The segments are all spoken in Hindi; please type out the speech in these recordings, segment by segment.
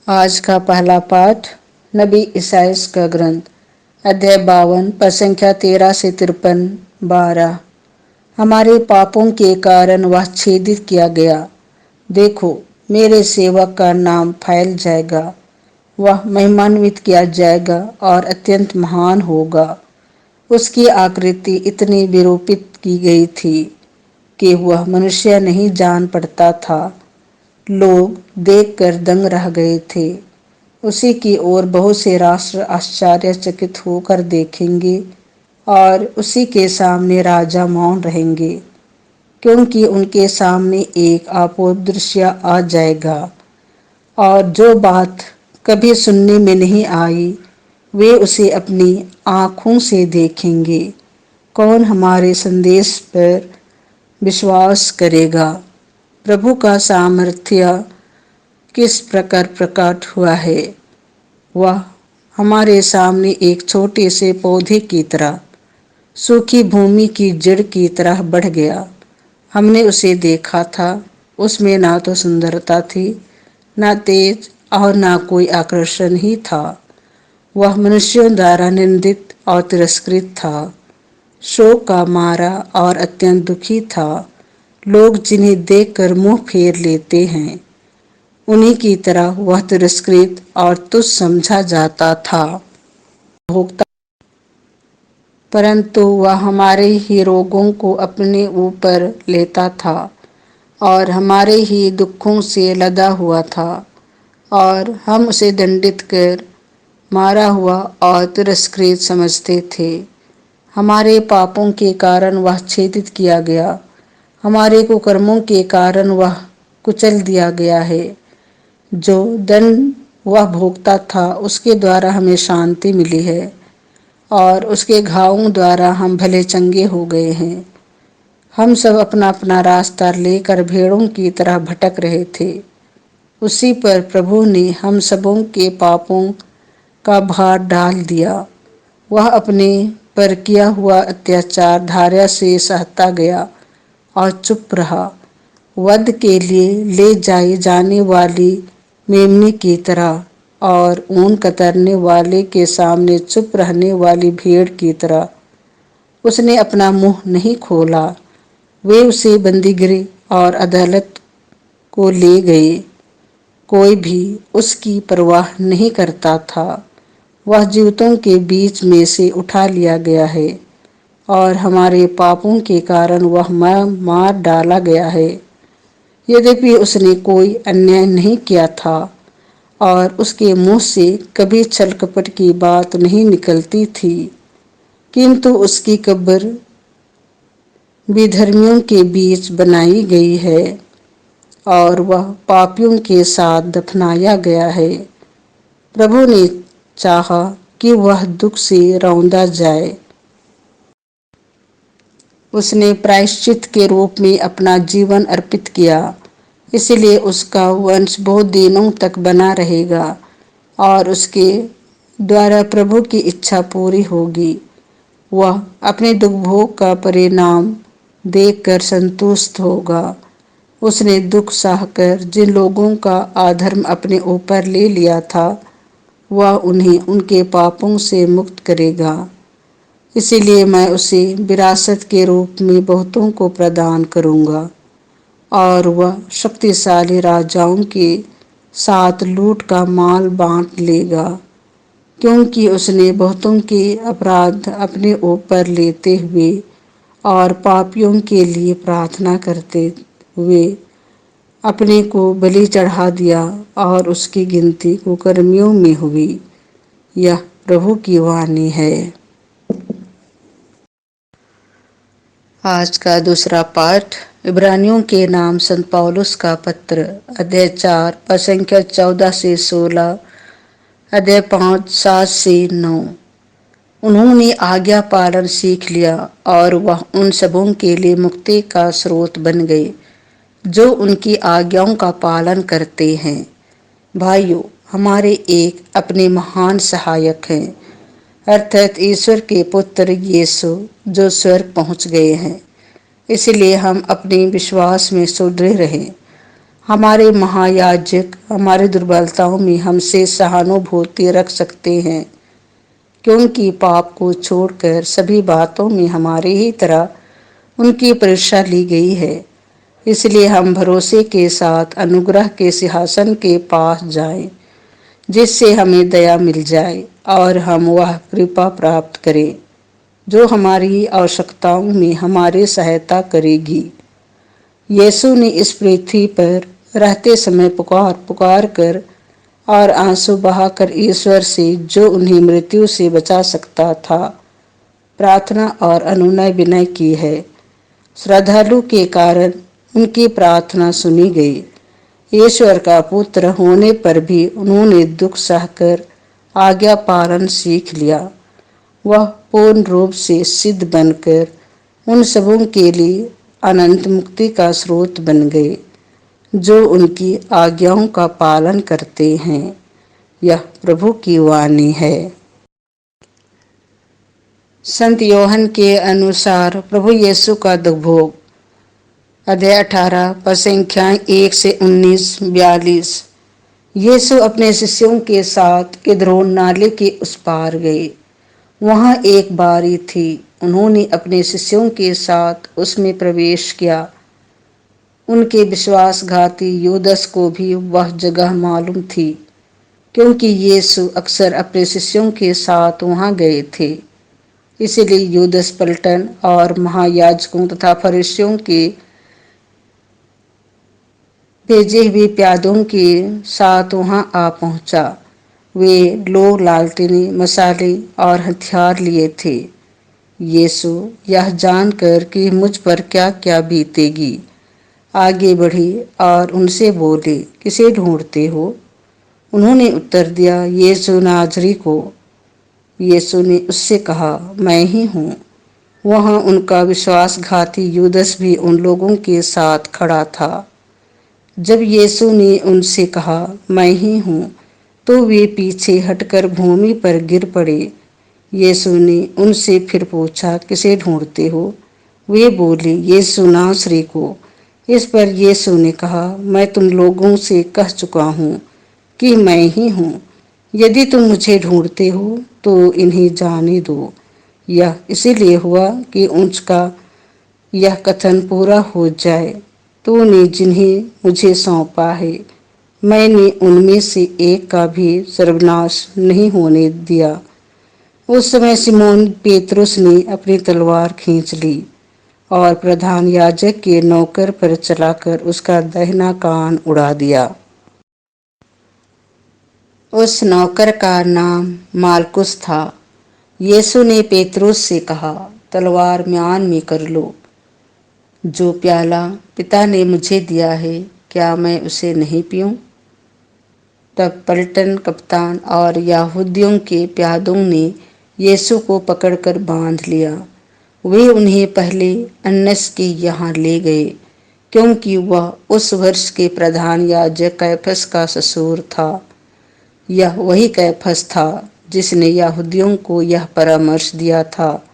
आज का पहला पाठ नबी ईसाइयाह का ग्रंथ अध्याय 52 पद संख्या 13 से 53 12। हमारे पापों के कारण वह छेदित किया गया। देखो, मेरे सेवक का नाम फैल जाएगा, वह महिमान्वित किया जाएगा और अत्यंत महान होगा। उसकी आकृति इतनी विरूपित की गई थी कि वह मनुष्य नहीं जान पड़ता था। लोग देखकर दंग रह गए थे। उसी की ओर बहुत से राष्ट्र आश्चर्यचकित होकर देखेंगे और उसी के सामने राजा मौन रहेंगे, क्योंकि उनके सामने एक अपूर्व दृश्य आ जाएगा और जो बात कभी सुनने में नहीं आई वे उसे अपनी आंखों से देखेंगे। कौन हमारे संदेश पर विश्वास करेगा? प्रभु का सामर्थ्य किस प्रकार प्रकट हुआ है। वह हमारे सामने एक छोटे से पौधे की तरह, सूखी भूमि की जड़ की तरह बढ़ गया। हमने उसे देखा था, उसमें ना तो सुंदरता थी, ना तेज और ना कोई आकर्षण ही था। वह मनुष्यों द्वारा निंदित और तिरस्कृत था, शोक का मारा और अत्यंत दुखी था। लोग जिन्हें देखकर मुंह फेर लेते हैं, उन्हीं की तरह वह तिरस्कृत और तुच्छ समझा जाता था। भोगता, परंतु वह हमारे ही रोगों को अपने ऊपर लेता था और हमारे ही दुखों से लदा हुआ था, और हम उसे दंडित कर मारा हुआ और तिरस्कृत समझते थे। हमारे पापों के कारण वह छेदित किया गया, हमारे कुकर्मों के कारण वह कुचल दिया गया है। जो दंड वह भोगता था उसके द्वारा हमें शांति मिली है, और उसके घावों द्वारा हम भले चंगे हो गए हैं। हम सब अपना अपना रास्ता लेकर भेड़ों की तरह भटक रहे थे। उसी पर प्रभु ने हम सबों के पापों का भार डाल दिया। वह अपने पर किया हुआ अत्याचार धार्य से सहता गया और चुप रहा, वध के लिए ले जाई जाने वाली मेमने की तरह और ऊन कतरने वाले के सामने चुप रहने वाली भेड़ की तरह। उसने अपना मुंह नहीं खोला। वे उसे बंदीगृह और अदालत को ले गए। कोई भी उसकी परवाह नहीं करता था। वह जीवितों के बीच में से उठा लिया गया है और हमारे पापों के कारण वह मार डाला गया है। यद्यपि उसने कोई अन्याय नहीं किया था और उसके मुंह से कभी छल कपट की बात नहीं निकलती थी, किंतु उसकी कब्र विधर्मियों के बीच बनाई गई है और वह पापियों के साथ दफनाया गया है। प्रभु ने चाहा कि वह दुख से रौंदा जाए। उसने प्रायश्चित के रूप में अपना जीवन अर्पित किया, इसलिए उसका वंश बहुत दिनों तक बना रहेगा और उसके द्वारा प्रभु की इच्छा पूरी होगी। वह अपने दुख भोग का परिणाम देखकर संतुष्ट होगा। उसने दुख सहकर जिन लोगों का अधर्म अपने ऊपर ले लिया था, वह उन्हें उनके पापों से मुक्त करेगा। इसीलिए मैं उसे विरासत के रूप में बहुतों को प्रदान करूंगा और वह शक्तिशाली राजाओं के साथ लूट का माल बांट लेगा, क्योंकि उसने बहुतों के अपराध अपने ऊपर लेते हुए और पापियों के लिए प्रार्थना करते हुए अपने को बलि चढ़ा दिया और उसकी गिनती कुकर्मियों में हुई। यह प्रभु की वाणी है। आज का दूसरा पाठ इब्रानियों के नाम संत पौलुस का पत्र अध्याय 4 पद संख्या 14 से 16, अध्याय 5 7 से 9। उन्होंने आज्ञा पालन सीख लिया और वह उन सबों के लिए मुक्ति का स्रोत बन गए जो उनकी आज्ञाओं का पालन करते हैं। भाइयों, हमारे एक अपने महान सहायक हैं, अर्थात ईश्वर के पुत्र यीशु जो स्वर्ग पहुंच गए हैं। इसलिए हम अपने विश्वास में सुदृढ़ रहें। हमारे महायाजक हमारी दुर्बलताओं में हमसे सहानुभूति रख सकते हैं, क्योंकि पाप को छोड़कर सभी बातों में हमारे ही तरह उनकी परीक्षा ली गई है। इसलिए हम भरोसे के साथ अनुग्रह के सिंहासन के पास जाएं, जिससे हमें दया मिल जाए और हम वह कृपा प्राप्त करें जो हमारी आवश्यकताओं में हमारी सहायता करेगी। यीशु ने इस पृथ्वी पर रहते समय पुकार पुकार कर और आंसू बहाकर ईश्वर से, जो उन्हें मृत्यु से बचा सकता था, प्रार्थना और अनुनय विनय की है। श्रद्धालु के कारण उनकी प्रार्थना सुनी गई। ईश्वर का पुत्र होने पर भी उन्होंने दुख सहकर आज्ञा पालन सीख लिया। वह पूर्ण रूप से सिद्ध बनकर उन सबों के लिए अनंत मुक्ति का स्रोत बन गए जो उनकी आज्ञाओं का पालन करते हैं। यह प्रभु की वाणी है। संत योहन के अनुसार प्रभु यीशु का दुर्भोग, अध्याय 18 पद संख्याएं 1 से 19, 42। यीशु अपने शिष्यों के साथ किद्रोन नाले के उस पार गए। वहां एक बारी थी। उन्होंने अपने शिष्यों के साथ उसमें प्रवेश किया। उनके विश्वासघाती यूदस को भी वह जगह मालूम थी, क्योंकि यीशु अक्सर अपने शिष्यों के साथ वहां गए थे। इसलिए यूदस पलटन और महायाजकों तथा फरीसियों के भेजे हुए प्यादों के साथ वहां आ पहुंचा। वे लोग लालटेनें, मसाले और हथियार लिए थे। यीशु यह जानकर कि मुझ पर क्या क्या बीतेगी, आगे बढ़े और उनसे बोले, किसे ढूंढते हो? उन्होंने उत्तर दिया, यीशु नाजरी को। यीशु ने उससे कहा, मैं ही हूँ। वहां उनका विश्वासघाती यूदस भी उन लोगों के साथ खड़ा था। जब यीशु ने उनसे कहा, मैं ही हूँ, तो वे पीछे हटकर भूमि पर गिर पड़े। यीशु ने उनसे फिर पूछा, किसे ढूंढते हो? वे बोले, यीशु नासरी को। इस पर यीशु ने कहा, मैं तुम लोगों से कह चुका हूँ कि मैं ही हूँ। यदि तुम मुझे ढूंढते हो तो इन्हें जाने दो। यह इसीलिए हुआ कि उनका यह कथन पूरा हो जाए, तूने जिन्हें मुझे सौंपा है, मैंने उनमें से एक का भी सर्वनाश नहीं होने दिया। उस समय सिमोन पेतरुस ने अपनी तलवार खींच ली और प्रधान याजक के नौकर पर चलाकर उसका दाहिना कान उड़ा दिया। उस नौकर का नाम मालकुस था। यीशु ने पेतरुस से कहा, तलवार म्यान में कर लो। जो प्याला पिता ने मुझे दिया है, क्या मैं उसे नहीं पीऊं? तब पलटन कप्तान और यहूदियों के प्यादों ने यीशु को पकड़कर बांध लिया। वे उन्हें पहले अन्नस के यहाँ ले गए, क्योंकि वह उस वर्ष के प्रधान याजक कैफस का ससुर था। यह वही कैफस था जिसने यहूदियों को यह परामर्श दिया था,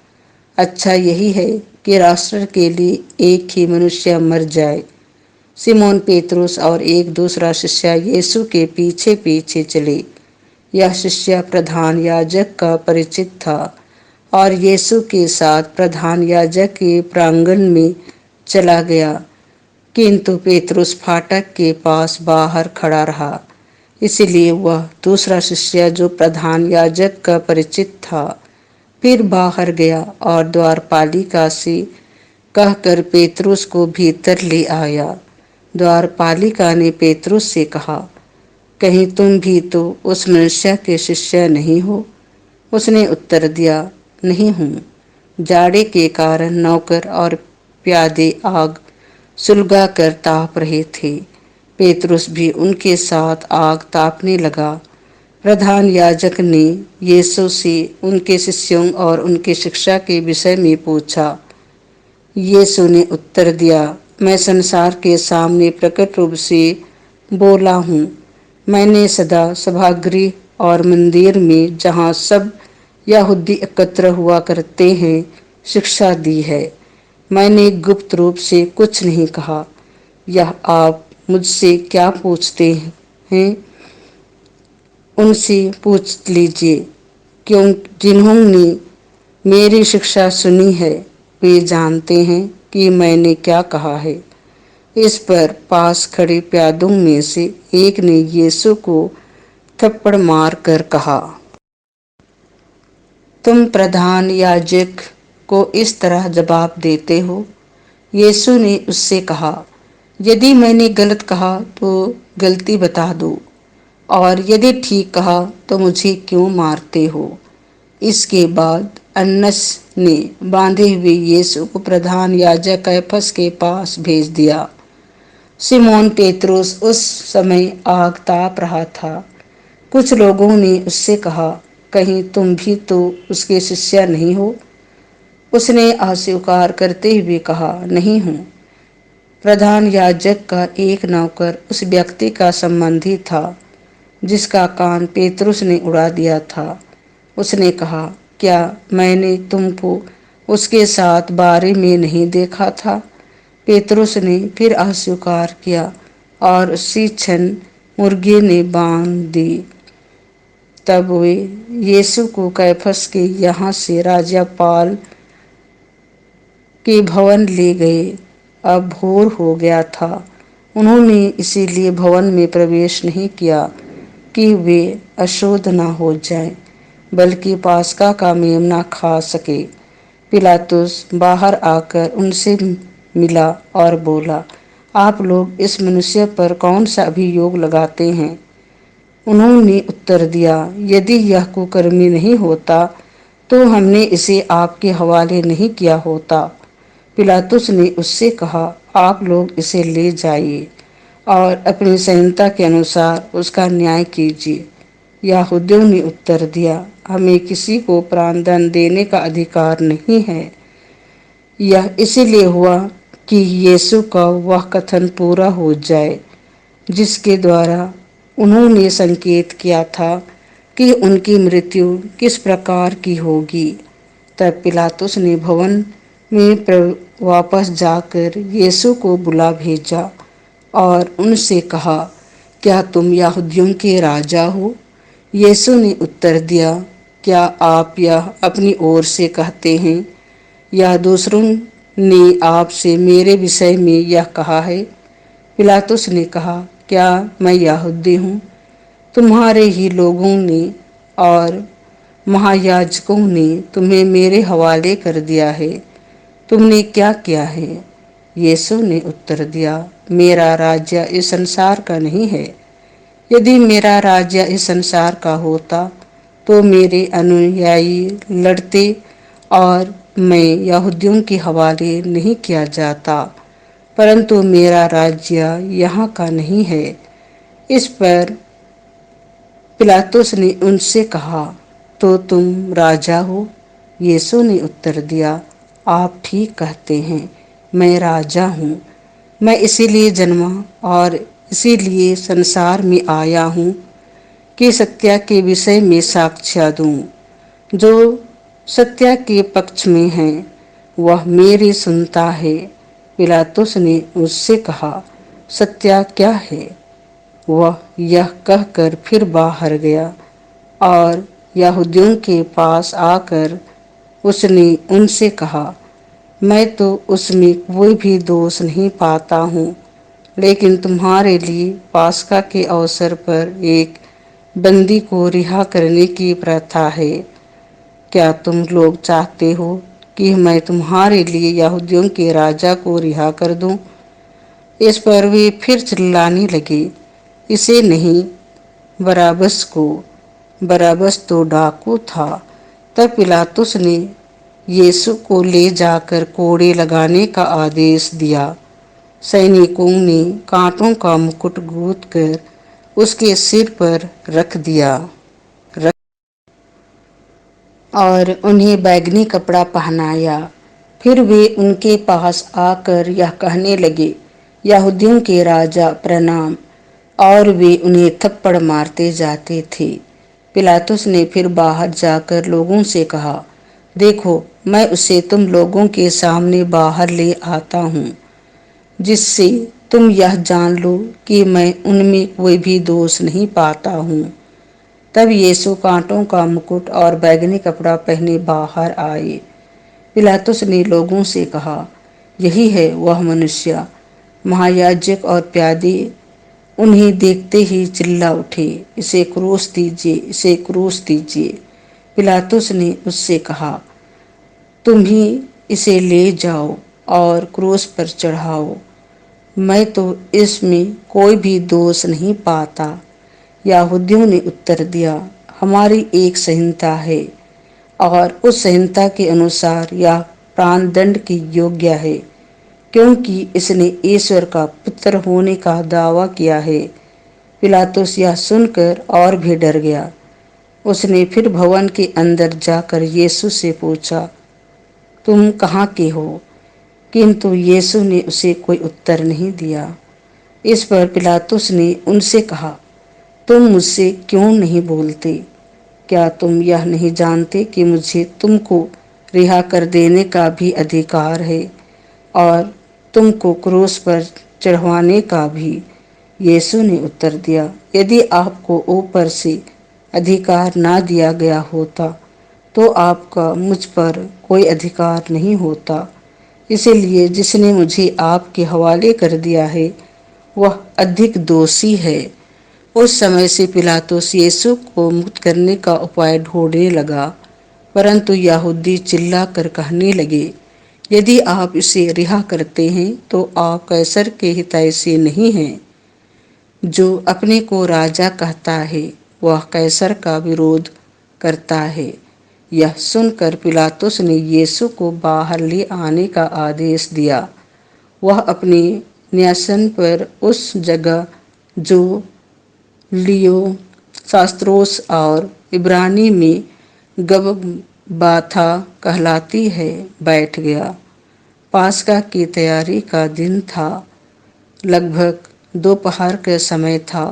अच्छा यही है कि राष्ट्र के लिए एक ही मनुष्य मर जाए। सिमोन पेतरुस और एक दूसरा शिष्य यीशु के पीछे पीछे चले। यह शिष्य प्रधान याजक का परिचित था और यीशु के साथ प्रधान याजक के प्रांगण में चला गया, किंतु पेतरुस फाटक के पास बाहर खड़ा रहा। इसलिए वह दूसरा शिष्य जो प्रधान याजक का परिचित था फिर बाहर गया और द्वारपालिका से कहकर पेतरुस को भीतर ले आया। द्वारपालिका ने पेतरुस से कहा, कहीं तुम भी तो उस मनुष्य के शिष्य नहीं हो? उसने उत्तर दिया, नहीं हूँ। जाड़े के कारण नौकर और प्यादे आग सुलगा कर ताप रहे थे। पेतरुस भी उनके साथ आग तापने लगा। प्रधान याजक ने यीशु से उनके शिष्यों और उनकी शिक्षा के विषय में पूछा। यीशु ने उत्तर दिया, मैं संसार के सामने प्रकट रूप से बोला हूँ। मैंने सदा सभागृह और मंदिर में, जहाँ सब यहूदी एकत्र हुआ करते हैं, शिक्षा दी है। मैंने गुप्त रूप से कुछ नहीं कहा। यह आप मुझसे क्या पूछते हैं उनसे पूछ लीजिए, क्यों जिन्होंने मेरी शिक्षा सुनी है वे जानते हैं कि मैंने क्या कहा है। इस पर पास खड़े प्यादों में से एक ने यीशु को थप्पड़ मार कर कहा, तुम प्रधान याजक को इस तरह जवाब देते हो। यीशु ने उससे कहा, यदि मैंने गलत कहा तो गलती बता दो, और यदि ठीक कहा तो मुझे क्यों मारते हो। इसके बाद अन्नस ने बांधे हुए यीशु को प्रधान याजक कैफस के पास भेज दिया। सिमोन पेत्रुस उस समय आग ताप रहा था। कुछ लोगों ने उससे कहा, कहीं तुम भी तो उसके शिष्य नहीं हो। उसने अस्वीकार करते हुए कहा, नहीं हूँ। प्रधान याजक का एक नौकर उस व्यक्ति का संबंधी था जिसका कान पेतरुस ने उड़ा दिया था। उसने कहा, क्या मैंने तुमको उसके साथ बारे में नहीं देखा था। पेतरुस ने फिर अस्वीकार किया और उसी क्षण मुर्गे ने बांध दी। तब वे यीशु को कैफस के यहाँ से राज्यपाल के भवन ले गए। अब भोर हो गया था। उन्होंने इसीलिए भवन में प्रवेश नहीं किया कि वे अशुद्ध न हो जाएं, बल्कि पास्का का मेमना खा सके। पिलातुस बाहर आकर उनसे मिला और बोला, आप लोग इस मनुष्य पर कौन सा अभियोग लगाते हैं। उन्होंने उत्तर दिया, यदि यह कुकर्मी नहीं होता तो हमने इसे आपके हवाले नहीं किया होता। पिलातुस ने उससे कहा, आप लोग इसे ले जाइए और अपनी संहिता के अनुसार उसका न्याय कीजिए। यहूदियों ने उत्तर दिया, हमें किसी को प्राणदंड देने का अधिकार नहीं है। यह इसीलिए हुआ कि यीशु का वह कथन पूरा हो जाए जिसके द्वारा उन्होंने संकेत किया था कि उनकी मृत्यु किस प्रकार की होगी। तब पिलातुस ने भवन में वापस जाकर यीशु को बुला भेजा और उनसे कहा, क्या तुम यहूदियों के राजा हो। यीशु ने उत्तर दिया, क्या आप यह अपनी ओर से कहते हैं या दूसरों ने आपसे मेरे विषय में यह कहा है। पिलातुस ने कहा, क्या मैं यहूदी हूँ। तुम्हारे ही लोगों ने और महायाजकों ने तुम्हें मेरे हवाले कर दिया है। तुमने क्या किया है। यीशु ने उत्तर दिया, मेरा राज्य इस संसार का नहीं है। यदि मेरा राज्य इस संसार का होता तो मेरे अनुयायी लड़ते और मैं यहूदियों के हवाले नहीं किया जाता, परंतु मेरा राज्य यहाँ का नहीं है। इस पर पिलातुस ने उनसे कहा, तो तुम राजा हो। यीशु ने उत्तर दिया, आप ठीक कहते हैं, मैं राजा हूँ। मैं इसीलिए जन्मा और इसीलिए संसार में आया हूँ कि सत्य के विषय में साक्ष्य दूँ। जो सत्य के पक्ष में है वह मेरी सुनता है। पिलातुस ने उससे कहा, सत्य क्या है। वह यह कहकर फिर बाहर गया और यहूदियों के पास आकर उसने उनसे कहा, मैं तो उसमें कोई भी दोष नहीं पाता हूँ, लेकिन तुम्हारे लिए पास्का के अवसर पर एक बंदी को रिहा करने की प्रथा है। क्या तुम लोग चाहते हो कि मैं तुम्हारे लिए यहूदियों के राजा को रिहा कर दूं? इस पर वे फिर चिल्लाने लगे, इसे नहीं, बराबस को। बराबस तो डाकू था। तब पिलातुस ने यीशु को ले जाकर कोड़े लगाने का आदेश दिया। सैनिकों ने कांटों का मुकुट गूंथ कर उसके सिर पर रख दिया और उन्हें बैगनी कपड़ा पहनाया। फिर वे उनके पास आकर यह कहने लगे, यहूदियों के राजा प्रणाम, और वे उन्हें थप्पड़ मारते जाते थे। पिलातुस ने फिर बाहर जाकर लोगों से कहा, देखो, मैं उसे तुम लोगों के सामने बाहर ले आता हूँ, जिससे तुम यह जान लो कि मैं उनमें कोई भी दोष नहीं पाता हूँ। तब यीशु कांटों का मुकुट और बैंगनी कपड़ा पहने बाहर आए। पिलातुस ने लोगों से कहा, यही है वह मनुष्य। महायाजक और प्यादे उन्हें देखते ही चिल्ला उठे, इसे क्रूस दीजिए, इसे क्रूस दीजिए। पिलातुस ने उससे कहा, तुम ही इसे ले जाओ और क्रूस पर चढ़ाओ। मैं तो इसमें कोई भी दोष नहीं पाता। यहूदियों ने उत्तर दिया, हमारी एक संहिता है और उस संहिता के अनुसार यह प्राणदंड के योग्य है, क्योंकि इसने ईश्वर का पुत्र होने का दावा किया है। पिलातुस यह सुनकर और भी डर गया। उसने फिर भवन के अंदर जाकर यीशु से पूछा, तुम कहाँ के हो? किंतु यीशु ने उसे कोई उत्तर नहीं दिया। इस पर पिलातुस ने उनसे कहा, तुम मुझसे क्यों नहीं बोलते? क्या तुम यह नहीं जानते कि मुझे तुमको रिहा कर देने का भी अधिकार है और तुमको क्रूस पर चढ़वाने का भी? यीशु ने उत्तर दिया, यदि आपको ऊपर से अधिकार ना दिया गया होता तो आपका मुझ पर कोई अधिकार नहीं होता। इसीलिए जिसने मुझे आपके हवाले कर दिया है वह अधिक दोषी है। उस समय से पिलातुस यीशु को मुक्त करने का उपाय ढूंढने लगा, परंतु यहूदी चिल्ला कर कहने लगे, यदि आप इसे रिहा करते हैं तो आप कैसर के हितैषी नहीं हैं। जो अपने को राजा कहता है वह कैसर का विरोध करता है। यह सुनकर पिलातुस ने यीशु को बाहर ले आने का आदेश दिया। वह अपने न्यासन पर उस जगह जो लियो शास्त्रोस और इब्रानी में गबबाथा कहलाती है बैठ गया। पास्का की तैयारी का दिन था। लगभग दोपहर का समय था।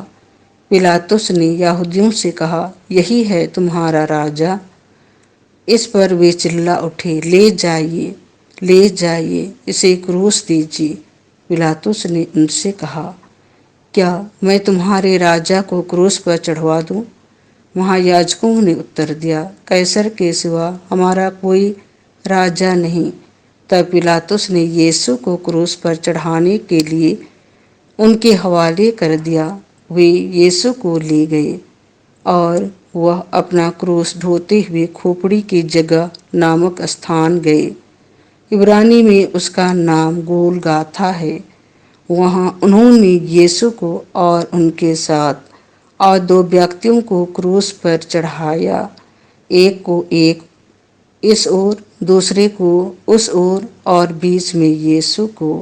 पिलातुस ने यहूदियों से कहा, यही है तुम्हारा राजा? इस पर वे चिल्ला उठे, ले जाइए, ले जाइए, इसे क्रूस दीजिए। पिलातुस ने उनसे कहा, क्या मैं तुम्हारे राजा को क्रूस पर चढ़वा दूं? महायाजकों ने उत्तर दिया, कैसर के सिवा हमारा कोई राजा नहीं। तब पिलातुस ने यीशु को क्रूस पर चढ़ाने के लिए उनके हवाले कर दिया। वे यीशु को ले गए और वह अपना क्रूस ढोते हुए खोपड़ी की जगह नामक स्थान गए। इब्रानी में उसका नाम गोलगाथा है। वहां उन्होंने यीशु को और उनके साथ और दो व्यक्तियों को क्रूस पर चढ़ाया, एक को एक इस ओर, दूसरे को उस ओर और बीच में यीशु को।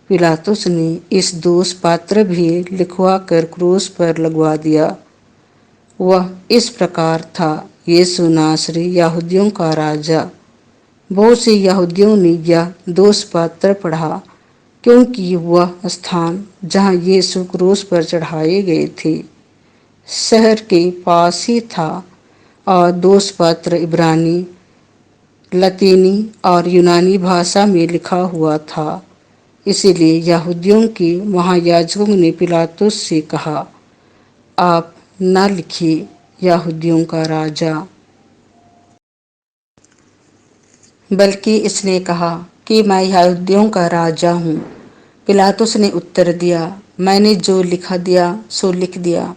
पिलातुस ने इस दोष पात्र भी लिखवा कर क्रूस पर लगवा दिया। वह इस प्रकार था, यीशु नासरी यहूदियों का राजा। बहुत से यहूदियों ने यह दोष पात्र पढ़ा, क्योंकि वह स्थान जहाँ यीशु क्रूस पर चढ़ाए गए थे शहर के पास ही था और दोष पत्र इब्रानी, लतीनी और यूनानी भाषा में लिखा हुआ था। इसीलिए यहूदियों के महायाजकों ने पिलातुस से कहा, आप न लिखिए यहूदियों का राजा, बल्कि इसने कहा कि मैं यहूदियों का राजा हूँ। पिलातुस ने उत्तर दिया, मैंने जो लिखा दिया सो लिख दिया।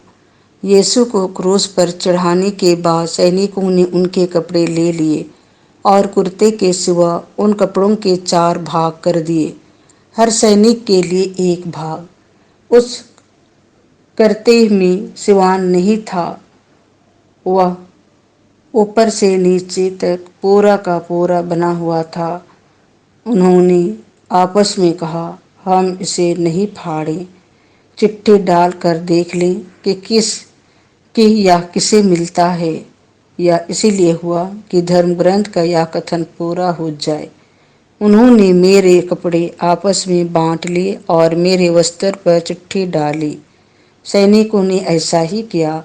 यीशु को क्रूस पर चढ़ाने के बाद सैनिकों ने उनके कपड़े ले लिए और कुर्ते के सिवा उन कपड़ों के 4 भाग कर दिए, हर सैनिक के लिए एक भाग। उस करते में सिवान नहीं था। वह ऊपर से नीचे तक पूरा का पूरा बना हुआ था। उन्होंने आपस में कहा, हम इसे नहीं फाड़ें, चिट्ठी डालकर देख लें कि यह किसे मिलता है। यह इसीलिए हुआ कि धर्म ग्रंथ का यह कथन पूरा हो जाए, उन्होंने मेरे कपड़े आपस में बांट लिए और मेरे वस्त्र पर चिट्ठी डाली। सैनिकों ने ऐसा ही किया।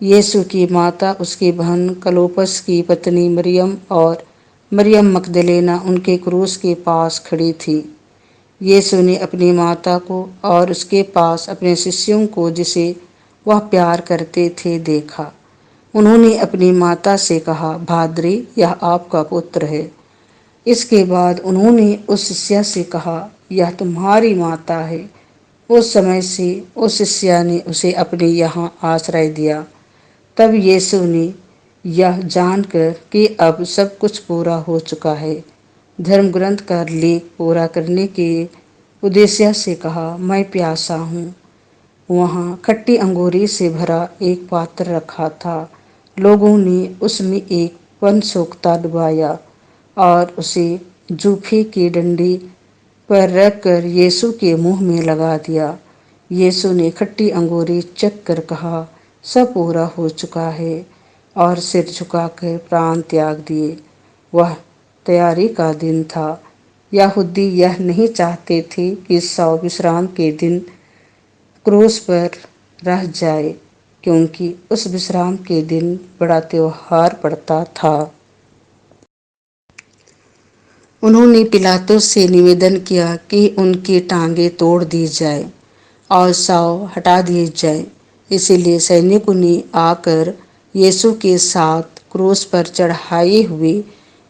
यीशु की माता, उसकी बहन क्लोपस की पत्नी मरियम और मरियम मगदलेना उनके क्रूस के पास खड़ी थी। यीशु ने अपनी माता को और उसके पास अपने शिष्यों को, जिसे वह प्यार करते थे, देखा। उन्होंने अपनी माता से कहा, भाद्री, यह आपका पुत्र है। इसके बाद उन्होंने उस शिष्या से कहा, यह तुम्हारी माता है। उस समय से उस शिष्या ने उसे अपने यहाँ आश्रय दिया। तब यीशु ने यह जानकर कि अब सब कुछ पूरा हो चुका है, धर्म ग्रंथ का लेख पूरा करने के उद्देश्य से कहा, मैं प्यासा हूँ। वहाँ खट्टी अंगूरी से भरा एक पात्र रखा था। लोगों ने उसमें एक पनसोख्ता डुबाया और उसे जूफे की डंडी पर रखकर यीशु के मुंह में लगा दिया। यीशु ने खट्टी अंगूरी चख कर कहा, सब पूरा हो चुका है, और सिर झुकाकर प्राण त्याग दिए। वह तैयारी का दिन था। यहूदी यह नहीं चाहते थे कि शव विश्राम के दिन क्रूस पर रह जाए, क्योंकि उस विश्राम के दिन बड़ा त्योहार पड़ता था। उन्होंने पिलातुस से निवेदन किया कि उनकी टांगें तोड़ दी जाए और शव हटा दिए जाए। इसीलिए सैनिकों ने आकर यीशु के साथ क्रूस पर चढ़ाए हुए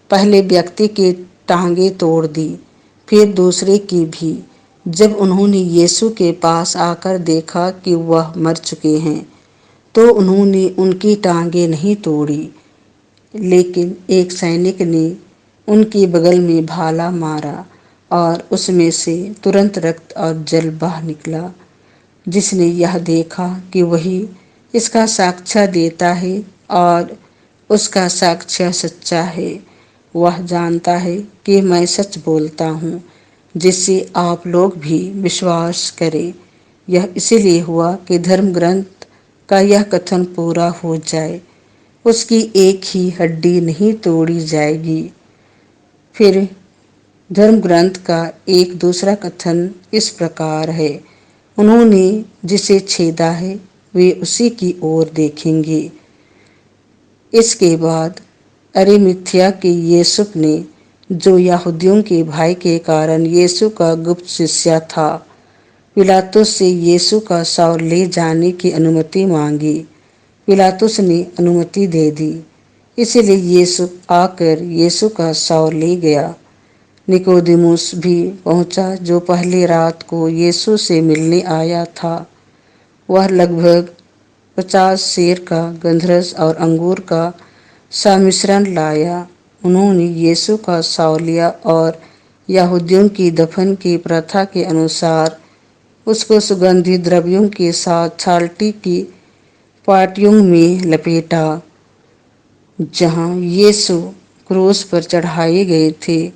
पहले व्यक्ति की टांगें तोड़ दी, फिर दूसरे की भी। जब उन्होंने यीशु के पास आकर देखा कि वह मर चुके हैं, तो उन्होंने उनकी टांगें नहीं तोड़ी, लेकिन एक सैनिक ने उनके बगल में भाला मारा और उसमें से तुरंत रक्त और जल बह निकला। जिसने यह देखा कि वही इसका साक्ष्य देता है और उसका साक्ष्य सच्चा है, वह जानता है कि मैं सच बोलता हूँ, जिससे आप लोग भी विश्वास करें। यह इसीलिए हुआ कि धर्म ग्रंथ का यह कथन पूरा हो जाए, उसकी एक ही हड्डी नहीं तोड़ी जाएगी। फिर धर्म ग्रंथ का एक दूसरा कथन इस प्रकार है, उन्होंने जिसे छेदा है वे उसी की ओर देखेंगे। इसके बाद अरिमथिया के यूसुफ ने, जो यहूदियों के भाई के कारण यीशु का गुप्त शिष्य था, पिलातुस से यीशु का शव ले जाने की अनुमति मांगी। पिलातुस ने अनुमति दे दी। इसलिए यूसुफ आकर यीशु का शव ले गया। निकोदेमुस भी पहुंचा, जो पहली रात को यीशु से मिलने आया था। वह लगभग 50 सेर का गंधरस और अंगूर का सम्मिश्रण लाया। उन्होंने यीशु का शव लिया और यहूदियों की दफन की प्रथा के अनुसार उसको सुगंधित द्रव्यों के साथ छालटी की पाटियों में लपेटा। जहाँ यीशु क्रूस पर चढ़ाए गए थे,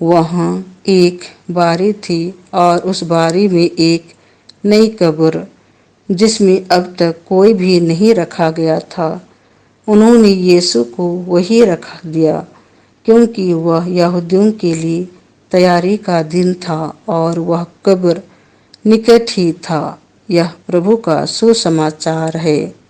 वहाँ एक बारी थी और उस बारी में एक नई कब्र, जिसमें अब तक कोई भी नहीं रखा गया था। उन्होंने यीशु को वहीं रख दिया, क्योंकि वह यहूदियों के लिए तैयारी का दिन था और वह कब्र निकट ही था। यह प्रभु का सुसमाचार है।